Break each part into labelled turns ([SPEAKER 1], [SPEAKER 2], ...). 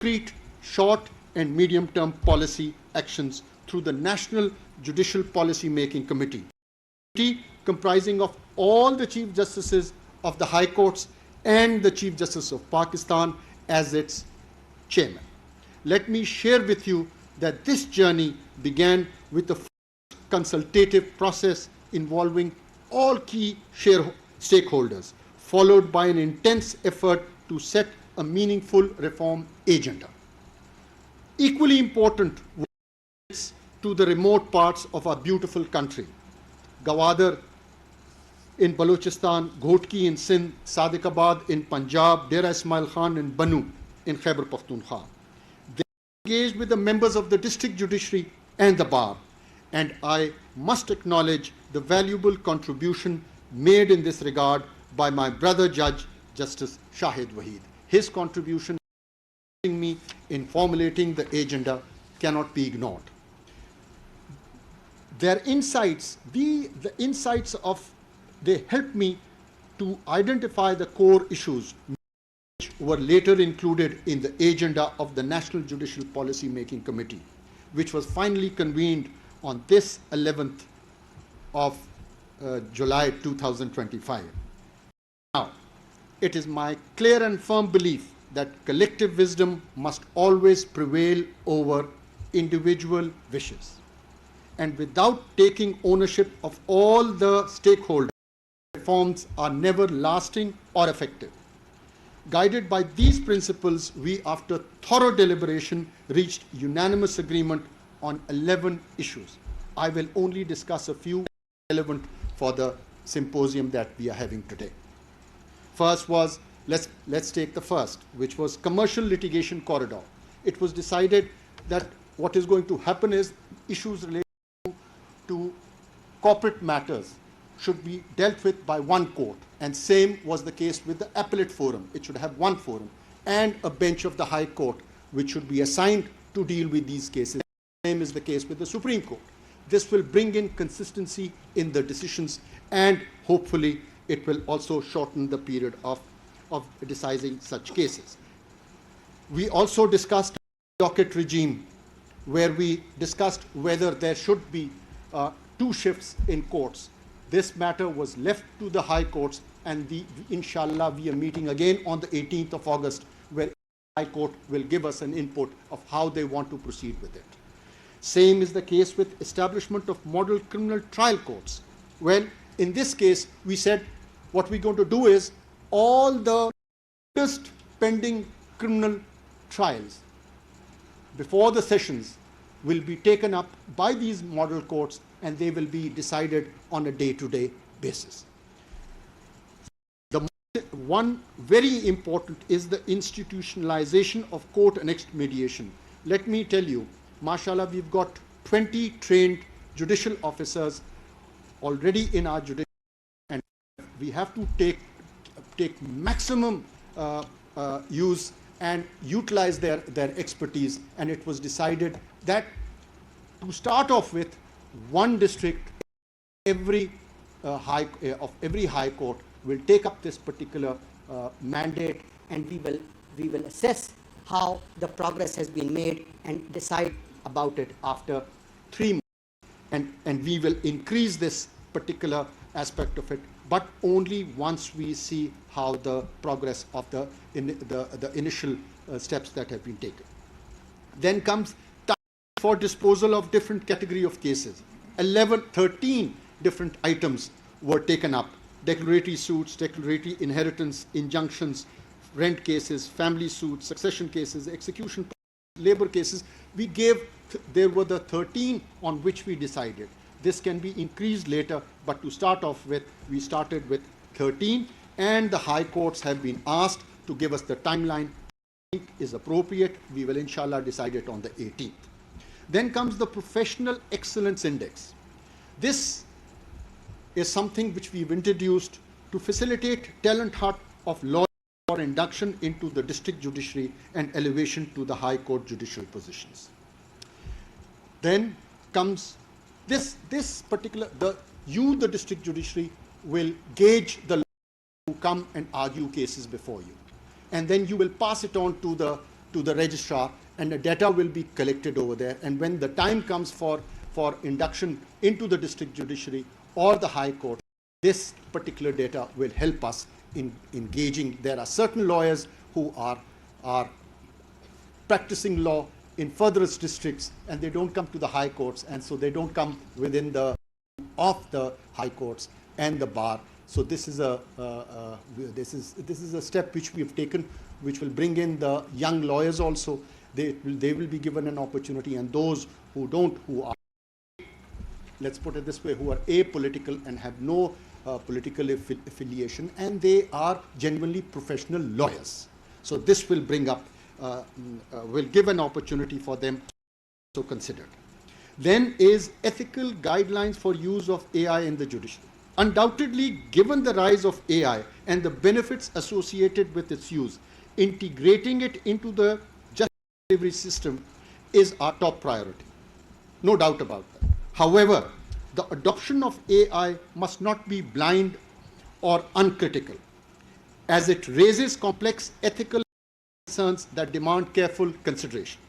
[SPEAKER 1] concrete short and medium-term policy actions through the National Judicial Policy Making Committee, comprising of all the Chief Justices of the High Courts and the Chief Justice of Pakistan as its chairman. Let me share with you that this journey began with the consultative process involving all key stakeholders, followed by an intense effort to set a meaningful reform agenda. Equally important was to the remote parts of our beautiful country: Gawadar in Balochistan, Ghotki in Sindh, Sadiqabad in Punjab, Dera Ismail Khan in Banu in Khyber Pakhtunkhwa. They engaged with the members of the district judiciary and the bar, and I must acknowledge the valuable contribution made in this regard by my brother Judge, Justice Shahid Waheed. His contribution me in formulating the agenda cannot be ignored. Their insights, they helped me to identify the core issues which were later included in the agenda of the National Judicial Policy Making Committee, which was finally convened on this 11th of July 2025. Now, it is my clear and firm belief that collective wisdom must always prevail over individual wishes. And without taking ownership of all the stakeholders, reforms are never lasting or effective. Guided by these principles, we, after thorough deliberation, reached unanimous agreement on 11 issues. I will only discuss a few relevant for the symposium that we are having today. First was, let's take the first, which was commercial litigation corridor. It was decided that what is going to happen is issues related to corporate matters should be dealt with by one court, and same was the case with the appellate forum. It should have one forum and a bench of the High Court which should be assigned to deal with these cases. Same is the case with the Supreme Court. This will bring in consistency in the decisions, and hopefully it will also shorten the period of deciding such cases. We also discussed docket regime, where we discussed whether there should be 2 shifts in courts. This matter was left to the High Courts, and inshallah we are meeting again on the 18th of August, where the High Court will give us an input of how they want to proceed with it. Same is the case with establishment of model criminal trial courts. Well, in this case, we said what we're going to do is all the latest pending criminal trials before the sessions will be taken up by these model courts, and they will be decided on a day-to-day basis. The one very important is the institutionalization of court-annexed mediation. Let me tell you, mashallah, we've got 20 trained judicial officers already in our judicial, and we have to take maximum use and utilize their expertise. And it was decided that to start off with, one district, every high court will take up this particular mandate,
[SPEAKER 2] and we will assess how the progress has been made and decide
[SPEAKER 1] about it after 3 months, and we will increase this particular aspect of it, but only once we see how the progress of the initial steps that have been taken. Then comes time for disposal of different category of cases. 13 different items were taken up: declaratory suits, declaratory inheritance, injunctions, rent cases, family suits, succession cases, execution, labor cases. There were the 13 on which we decided. This can be increased later, but to start off with, we started with 13, and the High Courts have been asked to give us the timeline. I think is appropriate. We will inshallah decide it on the 18th. Then comes the Professional Excellence Index. This is something which we've introduced to facilitate talent hunt of law for induction into the district judiciary and elevation to the High Court judicial positions. Then comes this particular, the district judiciary will gauge the lawyers who come and argue cases before you, and then you will pass it on to the to the registrar, and the data will be collected over there. And when the time comes for induction into the district judiciary or the High Court, this particular data will help us in engaging. There are certain lawyers who are practicing law in furthest districts, and they don't come to the High Courts, and so they don't come within the High Courts and the bar. So this is a step which we have taken, which will bring in the young lawyers also. They will be given an opportunity, and those who are, let's put it this way, who are apolitical and have no political affiliation, and they are genuinely professional lawyers. So this will bring up, will give an opportunity for them to consider. Then is ethical guidelines for use of AI in the judiciary. Undoubtedly, given the rise of AI and the benefits associated with its use, integrating it into the justice delivery system is our top priority. No doubt about that. However, the adoption of AI must not be blind or uncritical, as it raises complex ethical concerns that demand careful consideration.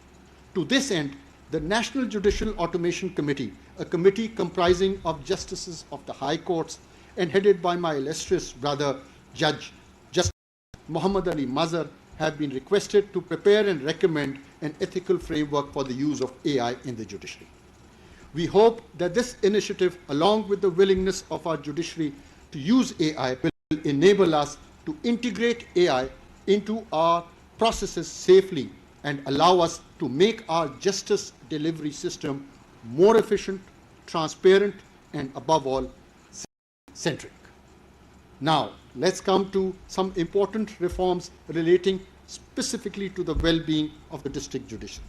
[SPEAKER 1] To this end, the National Judicial Automation Committee, a committee comprising of justices of the High Courts and headed by my illustrious brother, Judge Justice Muhammad Ali Mazhar, have been requested to prepare and recommend an ethical framework for the use of AI in the judiciary. We hope that this initiative, along with the willingness of our judiciary to use AI, will enable us to integrate AI into our processes safely and allow us to make our justice delivery system more efficient, transparent, and above all, centric. Now, let's come to some important reforms relating specifically to the well-being of the district judiciary.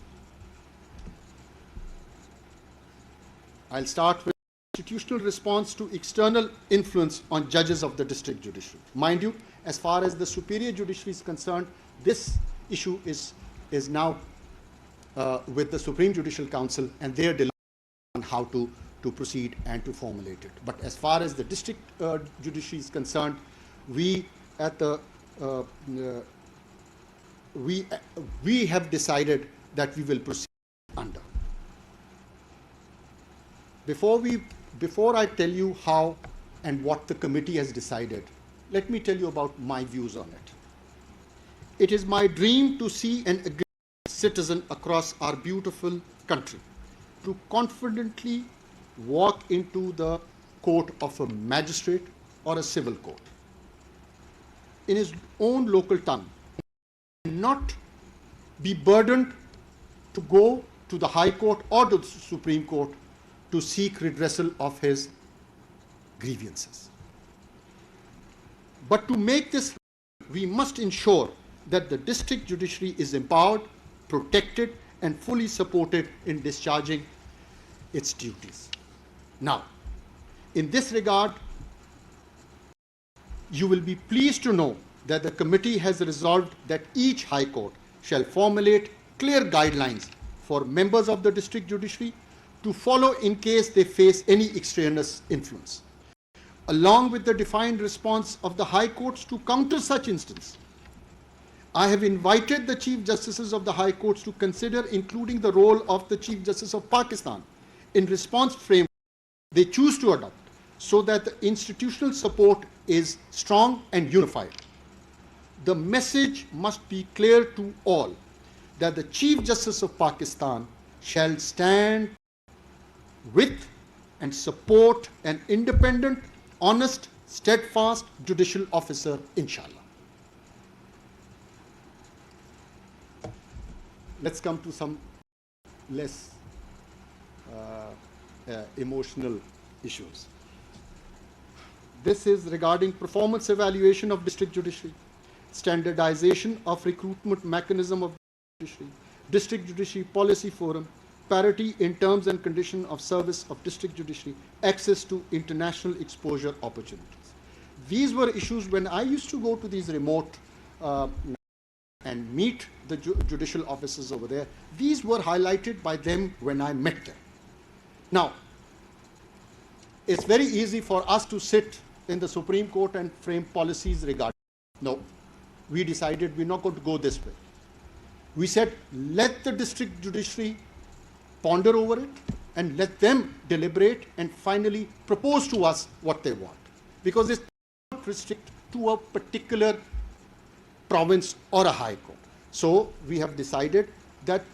[SPEAKER 1] I'll start with institutional response to external influence on judges of the district judiciary. Mind you, as far as the superior judiciary is concerned, this issue is now with the Supreme Judicial Council, and they are deliberating on how to proceed and to formulate it. But as far as the district judiciary is concerned, we have decided that we will proceed under. Before I tell you how and what the committee has decided, let me tell you about my views on it. It is my dream to see an agreed citizen across our beautiful country to confidently walk into the court of a magistrate or a civil court in his own local tongue, and not be burdened to go to the High Court or to the Supreme Court to seek redressal of his grievances. But to make this, we must ensure that the district judiciary is empowered, protected, and fully supported in discharging its duties. Now, in this regard, you will be pleased to know that the committee has resolved that each High Court shall formulate clear guidelines for members of the district judiciary to follow in case they face any extraneous influence, along with the defined response of the High Courts to counter such instances. I have invited the Chief Justices of the High Courts to consider including the role of the Chief Justice of Pakistan in response framework they choose to adopt, so that the institutional support is strong and unified. The message must be clear to all that the Chief Justice of Pakistan shall stand with and support an independent, honest, steadfast judicial officer, inshallah. Let's come to some less emotional issues. This is regarding performance evaluation of district judiciary, standardization of recruitment mechanism of district judiciary policy forum, parity in terms and condition of service of district judiciary, access to international exposure opportunities. These were issues when I used to go to these remote and meet the judicial officers over there. These were highlighted by them when I met them. Now, it's very easy for us to sit in the Supreme Court and frame policies regarding. No, we decided we're not going to go this way. We said, let the district judiciary ponder over it and let them deliberate and finally propose to us what they want. Because it's not restricted to a particular province or a high court. So we have decided that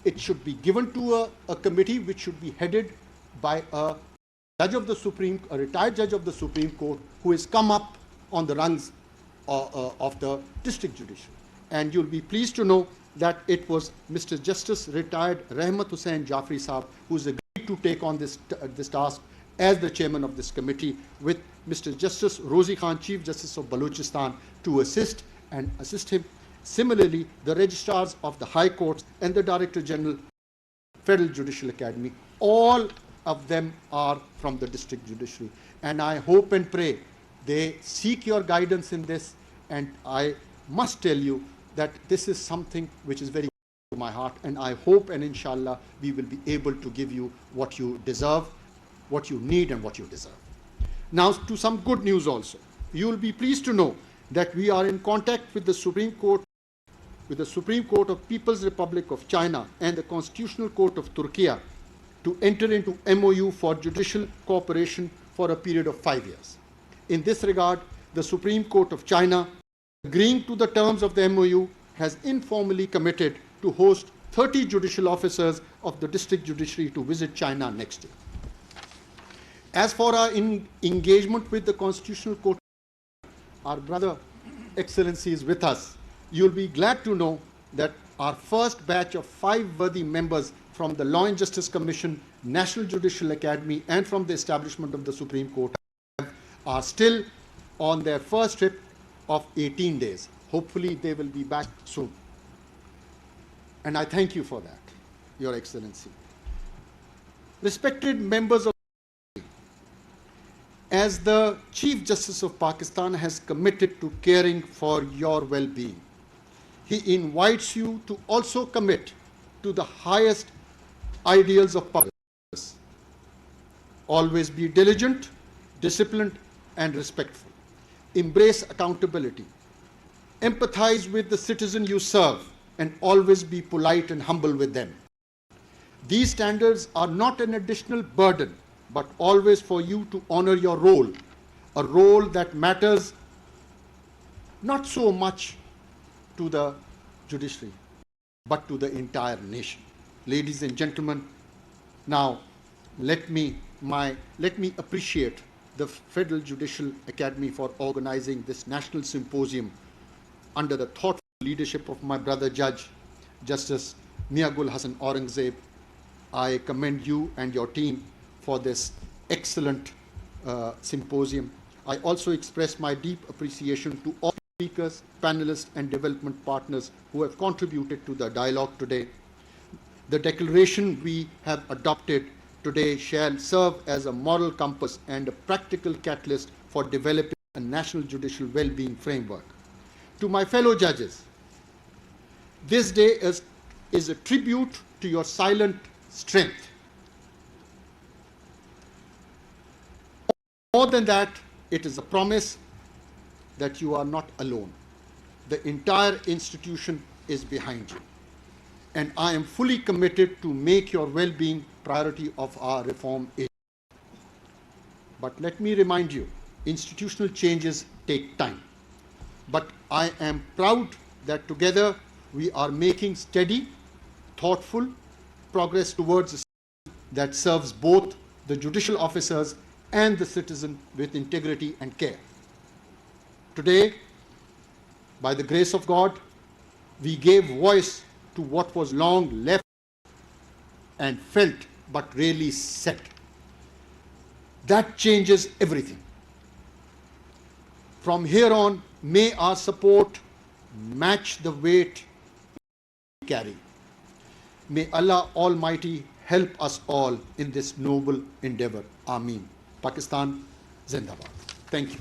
[SPEAKER 1] it should be given to a committee which should be headed by a judge of the a retired judge of the Supreme Court who has come up on the rungs of the district judiciary. And you'll be pleased to know that it was Mr. Justice retired Rahmat Hussain Jafri Saab who's agreed to take on this task as the chairman of this committee, with Mr. Justice Rozi Khan, Chief Justice of Balochistan, to assist him. Similarly, the registrars of the High Courts and the Director General Federal Judicial Academy, all of them are from the district judiciary. And I hope and pray they seek your guidance in this. And I must tell you that this is something which is very close to my heart. And I hope and inshallah we will be able to give you what you deserve, what you need and what you deserve. Now to some good news also. You will be pleased to know that we are in contact with the Supreme Court of People's Republic of China and the Constitutional Court of Turkey to enter into MOU for judicial cooperation for a period of 5 years. In this regard, the Supreme Court of China, agreeing to the terms of the MOU, has informally committed to host 30 judicial officers of the district judiciary to visit China next year. As for our engagement with the Constitutional Court, our brother Excellency is with us. You'll be glad to know that our first batch of 5 worthy members from the Law and Justice Commission, National Judicial Academy, and from the establishment of the Supreme Court are still on their first trip of 18 days. Hopefully they will be back soon. And I thank you for that, Your Excellency. Respected members of as the Chief Justice of Pakistan has committed to caring for your well-being, he invites you to also commit to the highest ideals of public service. Always be diligent, disciplined, and respectful. Embrace accountability. Empathize with the citizen you serve, and always be polite and humble with them. These standards are not an additional burden, but always for you to honor your role, a role that matters not so much to the judiciary, but to the entire nation. Ladies and gentlemen, now let me appreciate the Federal Judicial Academy for organizing this national symposium under the thoughtful leadership of my brother Judge, Justice Miagul Hassan Aurangzeb. I commend you and your team for this excellent symposium. I also express my deep appreciation to all speakers, panelists, and development partners who have contributed to the dialogue today. The declaration we have adopted today shall serve as a moral compass and a practical catalyst for developing a national judicial well-being framework. To my fellow judges, this day is a tribute to your silent strength. More than that, it is a promise that you are not alone. The entire institution is behind you. And I am fully committed to make your well-being priority of our reform agenda. But let me remind you, institutional changes take time. But I am proud that together we are making steady, thoughtful progress towards a system that serves both the judicial officers and the citizen with integrity and care. Today, by the grace of God, we gave voice to what was long left and felt but rarely said. That changes everything. From here on, may our support match the weight we carry. May Allah Almighty help us all in this noble endeavor. Ameen. Pakistan, Zindabad. Thank you.